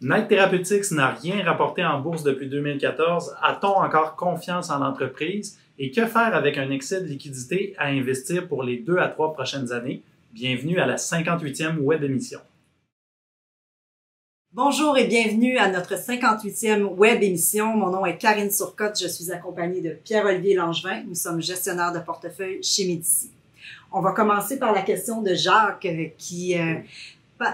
Knight Therapeutics n'a rien rapporté en bourse depuis 2014. A-t-on encore confiance en l'entreprise? Et que faire avec un excès de liquidité à investir pour les 2 à 3 prochaines années? Bienvenue à la 58e web émission. Bonjour et bienvenue à notre 58e web émission. Mon nom est Karine Surcotte. Je suis accompagnée de Pierre-Olivier Langevin. Nous sommes gestionnaires de portefeuille chez Médici. On va commencer par la question de Jacques qui...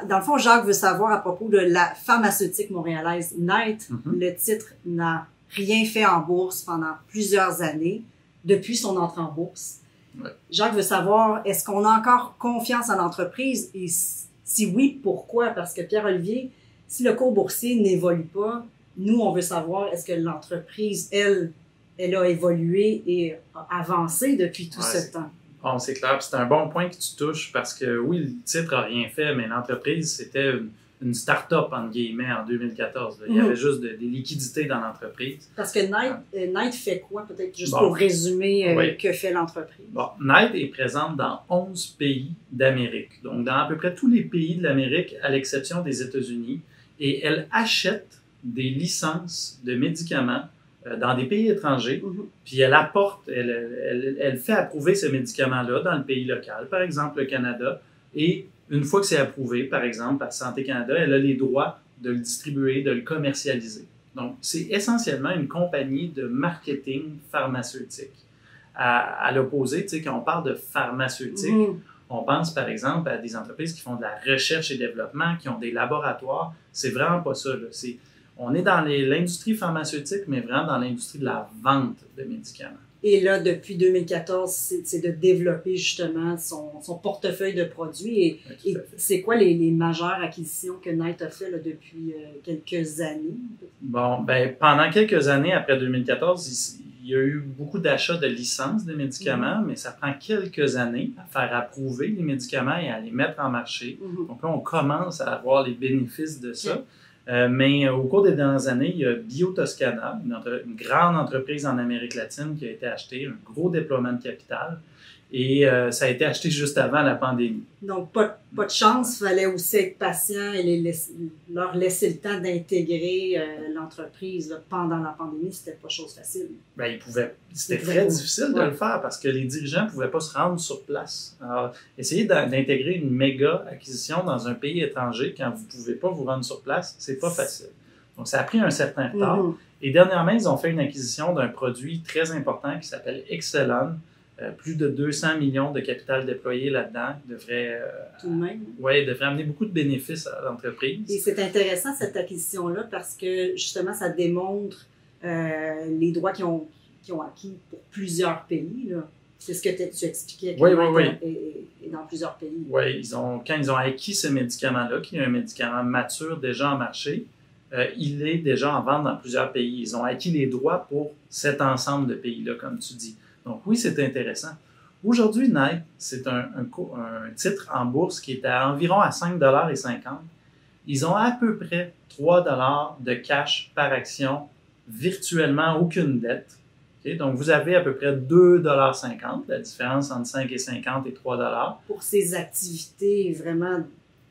Dans le fond, Jacques veut savoir à propos de la pharmaceutique montréalaise Knight. Le titre n'a rien fait en bourse pendant plusieurs années, depuis son entrée en bourse. Ouais. Jacques veut savoir, est-ce qu'on a encore confiance en l'entreprise? Et si oui, pourquoi? Parce que Pierre-Olivier, si le cours boursier n'évolue pas, nous, on veut savoir, est-ce que l'entreprise, elle a évolué et a avancé depuis tout ce temps? Bon, c'est clair. C'est un bon point que tu touches parce que oui, le titre n'a rien fait, mais l'entreprise, c'était une start-up, entre guillemets, en 2014. Il y avait juste des liquidités dans l'entreprise. Parce que Knight fait quoi, peut-être, juste pour résumer, que fait l'entreprise? Bon, Knight est présente dans 11 pays d'Amérique. Donc, dans à peu près tous les pays de l'Amérique, à l'exception des États-Unis. Et elle achète des licences de médicaments dans des pays étrangers, puis elle apporte, elle fait approuver ces médicaments-là dans le pays local, par exemple le Canada, et une fois que c'est approuvé, par exemple par Santé Canada, elle a les droits de le distribuer, de le commercialiser. Donc, c'est essentiellement une compagnie de marketing pharmaceutique. À l'opposé, tu sais, quand on parle de pharmaceutique, on pense par exemple à des entreprises qui font de la recherche et développement, qui ont des laboratoires. C'est vraiment pas ça, là. On est dans l'industrie pharmaceutique, mais vraiment dans l'industrie de la vente de médicaments. Et là, depuis 2014, c'est de développer justement son portefeuille de produits. Et c'est quoi les majeures acquisitions que Knight a fait là, depuis quelques années? Bon, ben pendant quelques années, après 2014, il y a eu beaucoup d'achats de licences de médicaments, mais ça prend quelques années à faire approuver les médicaments et à les mettre en marché. Donc là, on commence à avoir les bénéfices de ça. Mais au cours des dernières années, il y a BioToscana, une grande entreprise en Amérique latine qui a été achetée, un gros déploiement de capital, et ça a été acheté juste avant la pandémie. Donc, pas de chance, il fallait aussi être patient et leur laisser le temps d'intégrer l'entreprise là, pendant la pandémie, c'était pas chose facile. Ben, c'était très difficile de le faire parce que les dirigeants ne pouvaient pas se rendre sur place. Alors, essayer d'intégrer une méga acquisition dans un pays étranger quand vous ne pouvez pas vous rendre sur place, c'est pas facile. Donc, ça a pris un certain retard. Et dernièrement, ils ont fait une acquisition d'un produit très important qui s'appelle Exelon. Plus de 200 millions de capital déployé là-dedans. Tout de même. Oui, devrait amener beaucoup de bénéfices à l'entreprise. Et c'est intéressant, cette acquisition-là, parce que justement, ça démontre les droits qu'ils ont acquis pour plusieurs pays. C'est ce que tu expliquais. Oui. Et dans plusieurs pays. Oui, quand ils ont acquis ce médicament-là, qui est un médicament mature déjà en marché, il est déjà en vente dans plusieurs pays. Ils ont acquis les droits pour cet ensemble de pays-là, comme tu dis. Donc oui, c'est intéressant. Aujourd'hui, Knight, c'est un titre en bourse qui est environ à 5,50 $. Ils ont à peu près 3 $ de cash par action, virtuellement aucune dette. Okay? Donc vous avez à peu près 2,50 $, la différence entre 5,50 et 3 $. Pour ces activités vraiment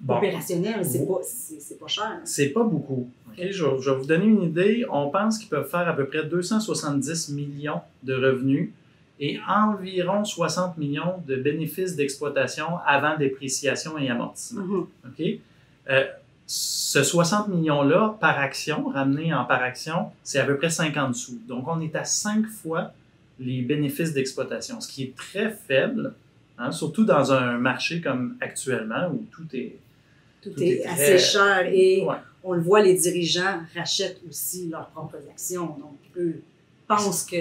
opérationnelles, c'est pas cher. C'est pas beaucoup. Okay? Je vais vous donner une idée. On pense qu'ils peuvent faire à peu près 270 millions de revenus et environ 60 millions de bénéfices d'exploitation avant dépréciation et amortissement. Okay? Ce 60 millions-là par action, ramené en par action, c'est à peu près 50 sous. Donc, on est à 5 fois les bénéfices d'exploitation, ce qui est très faible, hein, surtout dans un marché comme actuellement où tout est assez cher. Et on le voit, les dirigeants rachètent aussi leurs propres actions. Donc, eux pensent que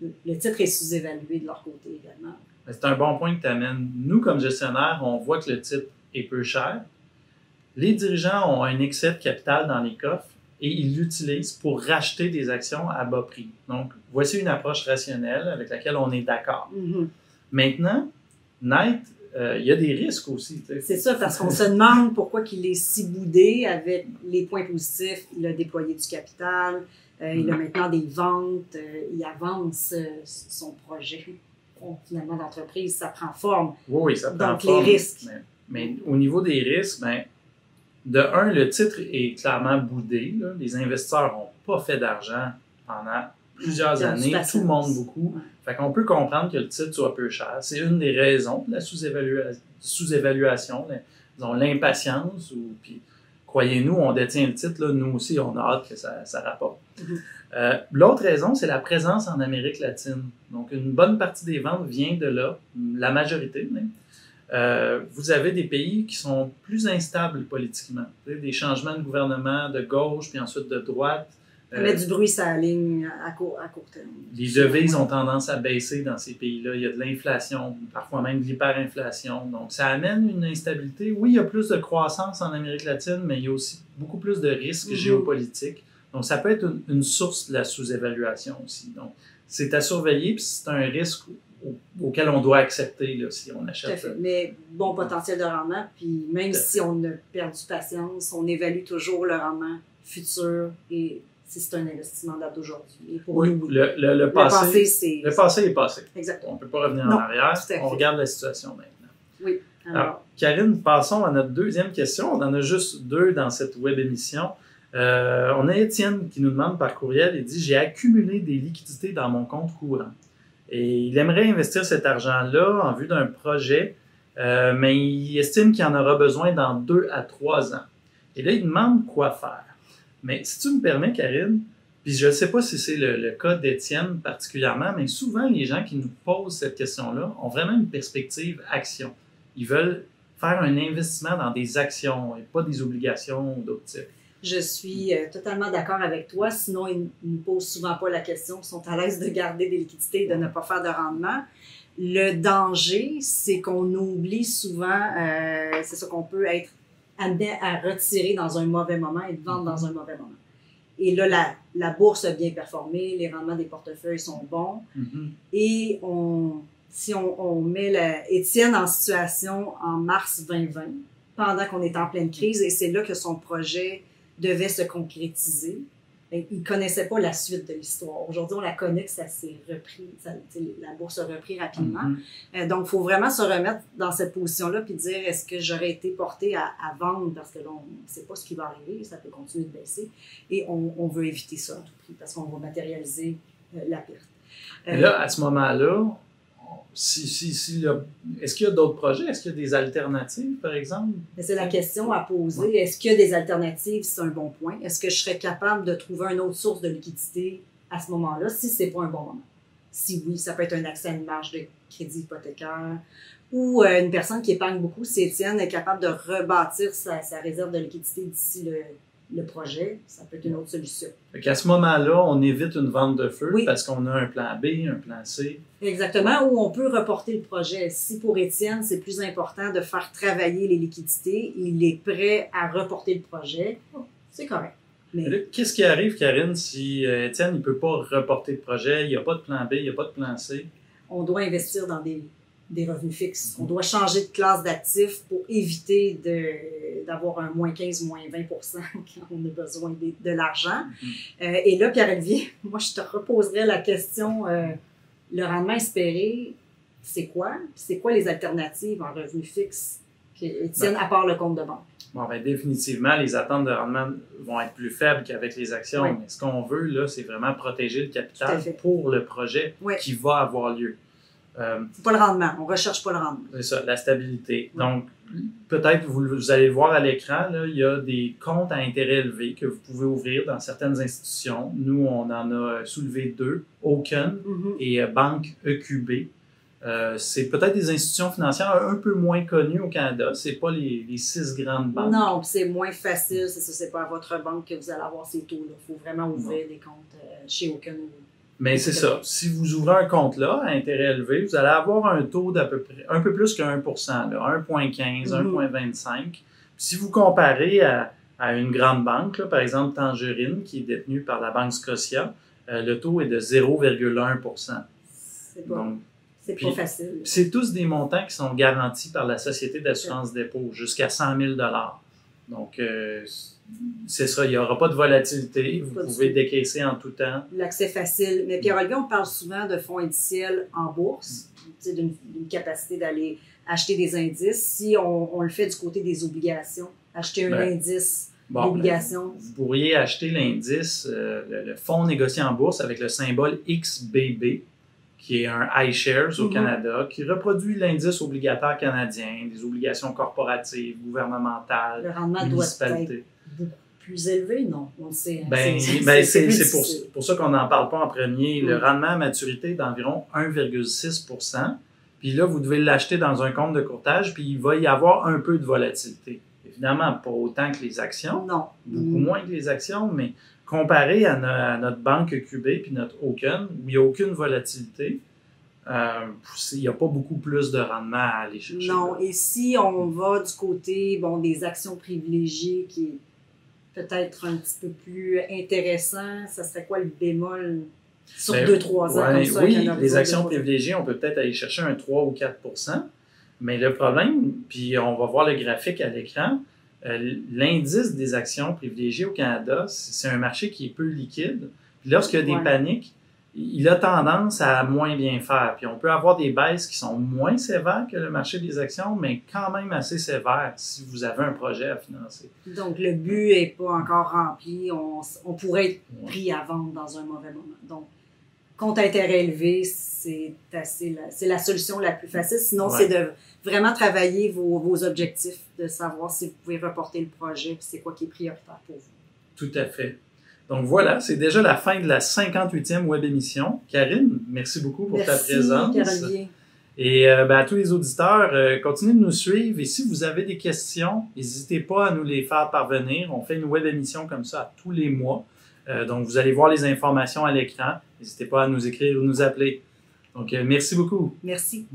le titre est sous-évalué de leur côté également. C'est un bon point que tu amènes. Nous, comme gestionnaires, on voit que le titre est peu cher. Les dirigeants ont un excès de capital dans les coffres et ils l'utilisent pour racheter des actions à bas prix. Donc, voici une approche rationnelle avec laquelle on est d'accord. Maintenant, Knight, il y a des risques aussi. C'est ça, parce qu'on se demande pourquoi il est si boudé avec les points positifs. Il a déployé du capital, il a maintenant des ventes, il avance son projet. Finalement, d'entreprise, ça prend forme. Oui, ça prend donc, forme. Les risques. Mais au niveau des risques, de un, le titre est clairement boudé. Là. Les investisseurs n'ont pas fait d'argent pendant plusieurs années, tout monte beaucoup. Ouais. Fait qu'on peut comprendre que le titre soit peu cher. C'est une des raisons de la sous-évaluation, disons, l'impatience. Puis, croyez-nous, on détient le titre, là, nous aussi, on a hâte que ça rapporte. L'autre raison, c'est la présence en Amérique latine. Donc, une bonne partie des ventes vient de là, la majorité même. Vous avez des pays qui sont plus instables politiquement. Des changements de gouvernement de gauche, puis ensuite de droite. Ça met du bruit sur la ligne à court terme. Les devises ont tendance à baisser dans ces pays-là. Il y a de l'inflation, parfois même de l'hyperinflation. Donc, ça amène une instabilité. Oui, il y a plus de croissance en Amérique latine, mais il y a aussi beaucoup plus de risques géopolitiques. Donc, ça peut être une source de la sous-évaluation aussi. Donc, c'est à surveiller, puis c'est un risque auquel on doit accepter là, si on achète. Tout à fait. Mais bon potentiel de rendement, puis même si on a perdu patience, on évalue toujours le rendement futur et si c'est un investissement date d'aujourd'hui. Et pour oui, nous, le passé est passé. Exactement. On ne peut pas revenir en arrière. On regarde la situation maintenant. Oui. Alors, Karine, passons à notre deuxième question. On en a juste deux dans cette web émission. On a Étienne qui nous demande par courriel, il dit « J'ai accumulé des liquidités dans mon compte courant. Et il aimerait investir cet argent-là en vue d'un projet, mais il estime qu'il en aura besoin dans 2 à 3 ans. Et là, il demande quoi faire. Mais si tu me permets, Karine, puis je ne sais pas si c'est le cas d'Étienne particulièrement, mais souvent, les gens qui nous posent cette question-là ont vraiment une perspective action. Ils veulent faire un investissement dans des actions et pas des obligations ou d'autres types. Je suis totalement d'accord avec toi. Sinon, ils ne nous posent souvent pas la question. Ils sont à l'aise de garder des liquidités et de ne pas faire de rendement. Le danger, c'est qu'on oublie souvent, c'est ça qu'on peut être amené à retirer dans un mauvais moment et de vendre dans un mauvais moment. Et là, la bourse a bien performé, les rendements des portefeuilles sont bons. Et si on met Étienne en situation en mars 2020, pendant qu'on est en pleine crise, et c'est là que son projet devait se concrétiser. Il ne connaissait pas la suite de l'histoire. Aujourd'hui, on la connaît que ça s'est repris, la bourse a repris rapidement. Donc, il faut vraiment se remettre dans cette position-là puis dire, est-ce que j'aurais été porté à vendre parce que là, on ne sait pas ce qui va arriver, ça peut continuer de baisser. Et on veut éviter ça à tout prix parce qu'on va matérialiser la perte. Et là, à ce moment-là, est-ce qu'il y a d'autres projets? Est-ce qu'il y a des alternatives, par exemple? C'est la question à poser. Est-ce qu'il y a des alternatives? C'est un bon point. Est-ce que je serais capable de trouver une autre source de liquidité à ce moment-là, si ce n'est pas un bon moment? Si oui, ça peut être un accès à une marge de crédit hypothécaire ou une personne qui épargne beaucoup, si Étienne est capable de rebâtir sa réserve de liquidité d'ici le projet, ça peut être une autre solution. À ce moment-là, on évite une vente de feu parce qu'on a un plan B, un plan C. Exactement, ou on peut reporter le projet. Si pour Étienne, c'est plus important de faire travailler les liquidités, il est prêt à reporter le projet, c'est correct. Mais qu'est-ce qui arrive, Karine, si Étienne ne peut pas reporter le projet, il n'y a pas de plan B, il n'y a pas de plan C? On doit investir dans des revenus fixes. On doit changer de classe d'actifs pour éviter d'avoir un moins 15, moins 20 % quand on a besoin de l'argent. Et là, Pierre-Olivier, moi, je te reposerais la question, le rendement espéré, c'est quoi? C'est quoi les alternatives en revenus fixes qui tiennent à part le compte de banque? Bon, bien, définitivement, les attentes de rendement vont être plus faibles qu'avec les actions. Mais ce qu'on veut, là, c'est vraiment protéger le capital pour le projet qui va avoir lieu. C'est pas le rendement. On recherche pas le rendement. C'est ça, la stabilité. Donc, peut-être vous allez voir à l'écran, là, il y a des comptes à intérêt élevé que vous pouvez ouvrir dans certaines institutions. Nous, on en a soulevé 2, Oaken et Banque EQB. C'est peut-être des institutions financières un peu moins connues au Canada. C'est pas les 6 grandes banques. Non, c'est moins facile. C'est ça, c'est pas à votre banque que vous allez avoir ces taux-là. Il faut vraiment ouvrir des comptes chez Oaken. Mais c'est ça. Si vous ouvrez un compte là, à intérêt élevé, vous allez avoir un taux d'à peu près, un peu plus que 1 1,15, 1,25. Si vous comparez à une grande banque, là, par exemple Tangerine, qui est détenue par la Banque Scotia, le taux est de 0,1 C'est pas facile. C'est tous des montants qui sont garantis par la Société d'assurance dépôt, jusqu'à 100 000 $. Donc, c'est ça, il n'y aura pas de volatilité. Vous pouvez décaisser en tout temps. L'accès facile. Mais Pierre-Olivier, on parle souvent de fonds indiciels en bourse, d'une capacité d'aller acheter des indices. Si on le fait du côté des obligations, acheter un indice d'obligation? Vous pourriez acheter l'indice, le fonds négocié en bourse avec le symbole XBB, qui est un iShares au Canada, qui reproduit l'indice obligataire canadien, des obligations corporatives, gouvernementales, le rendement doit être beaucoup plus élevé, non? On le sait. C'est pour ça qu'on n'en parle pas en premier. Le rendement à maturité est d'environ 1,6 %. Puis là, vous devez l'acheter dans un compte de courtage, puis il va y avoir un peu de volatilité. Évidemment, pas autant que les actions. Non. Beaucoup moins que les actions, mais comparé à notre banque QB puis notre Oaken, où il n'y a aucune volatilité, il n'y a pas beaucoup plus de rendement à aller chercher. Non, et si on va du côté des actions privilégiées, qui est peut-être un petit peu plus intéressant, ça serait quoi le bémol sur 2-3 ans comme ça? Oui, les actions privilégiées, on peut peut-être aller chercher un 3 ou 4 %. Mais le problème, puis on va voir le graphique à l'écran, l'indice des actions privilégiées au Canada, c'est un marché qui est peu liquide. Puis lorsqu'il y a des paniques, il a tendance à moins bien faire. Puis on peut avoir des baisses qui sont moins sévères que le marché des actions, mais quand même assez sévères si vous avez un projet à financer. Donc le but n'est pas encore rempli. On pourrait être pris à vendre dans un mauvais moment. Donc, compte intérêt élevé, c'est la solution la plus facile. Sinon, c'est de vraiment travailler vos objectifs, de savoir si vous pouvez reporter le projet, puis c'est quoi qui est prioritaire pour vous. Tout à fait. Donc voilà, c'est déjà la fin de la 58e web émission. Karine, merci beaucoup pour ta présence. Merci, Et à tous les auditeurs, continuez de nous suivre. Et si vous avez des questions, n'hésitez pas à nous les faire parvenir. On fait une web émission comme ça tous les mois. Donc, vous allez voir les informations à l'écran. N'hésitez pas à nous écrire ou nous appeler. Donc, merci beaucoup. Merci.